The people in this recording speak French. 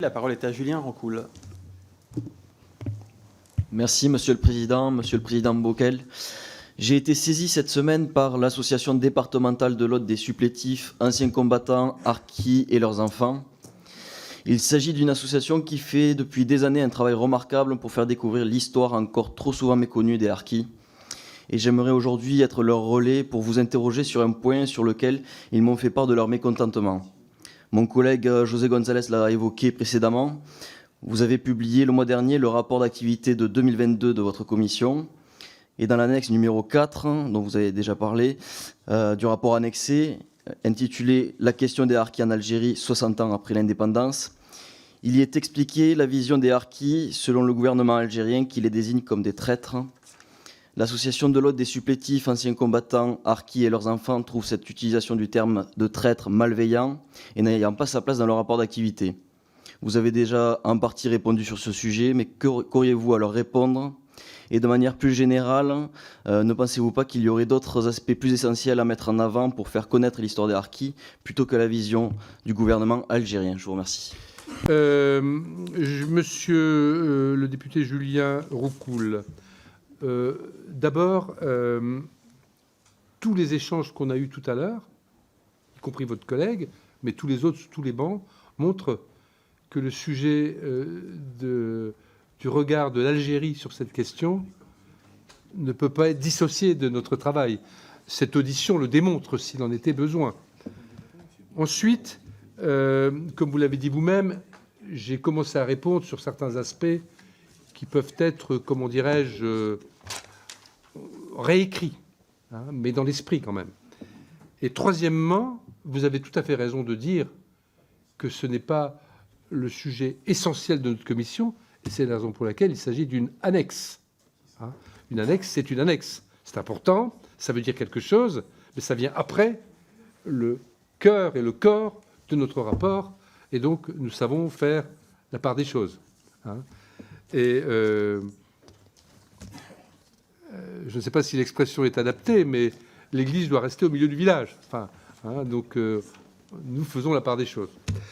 La parole est à Julien Rancoul. Merci Monsieur le Président Bockel. J'ai été saisi cette semaine par l'association départementale de l'Aude des supplétifs, anciens combattants, harkis et leurs enfants. Il s'agit d'une association qui fait depuis des années un travail remarquable pour faire découvrir l'histoire encore trop souvent méconnue des harkis. Et j'aimerais aujourd'hui être leur relais pour vous interroger sur un point sur lequel ils m'ont fait part de leur mécontentement. Mon collègue José González l'a évoqué précédemment. Vous avez publié le mois dernier le rapport d'activité de 2022 de votre commission. Et dans l'annexe numéro 4, dont vous avez déjà parlé, du rapport annexé, intitulé « La question des harkis en Algérie, 60 ans après l'indépendance », il y est expliqué la vision des harkis selon le gouvernement algérien qui les désigne comme des traîtres. L'association de l'Aude des supplétifs, anciens combattants, harkis et leurs enfants trouve cette utilisation du terme de traître malveillant et n'ayant pas sa place dans le rapport d'activité. Vous avez déjà en partie répondu sur ce sujet, mais qu'auriez-vous à leur répondre ? Et de manière plus générale, ne pensez-vous pas qu'il y aurait d'autres aspects plus essentiels à mettre en avant pour faire connaître l'histoire des harkis plutôt que la vision du gouvernement algérien ? Je vous remercie. Monsieur le député Julien Roucoul, d'abord, tous les échanges qu'on a eus tout à l'heure, y compris votre collègue, mais tous les autres, sur tous les bancs, montrent que le sujet du regard de l'Algérie sur cette question ne peut pas être dissocié de notre travail. Cette audition le démontre s'il en était besoin. Ensuite, comme vous l'avez dit vous-même, j'ai commencé à répondre sur certains aspects qui peuvent être, comment dirais-je, réécrits, hein, mais dans l'esprit quand même. Et troisièmement, vous avez tout à fait raison de dire que ce n'est pas le sujet essentiel de notre commission, et c'est la raison pour laquelle il s'agit d'une annexe. Hein. Une annexe, c'est une annexe. C'est important, ça veut dire quelque chose, mais ça vient après le cœur et le corps de notre rapport, et donc nous savons faire la part des choses. Hein. Et je ne sais pas si l'expression est adaptée, mais l'église doit rester au milieu du village. Enfin, hein, donc nous faisons la part des choses.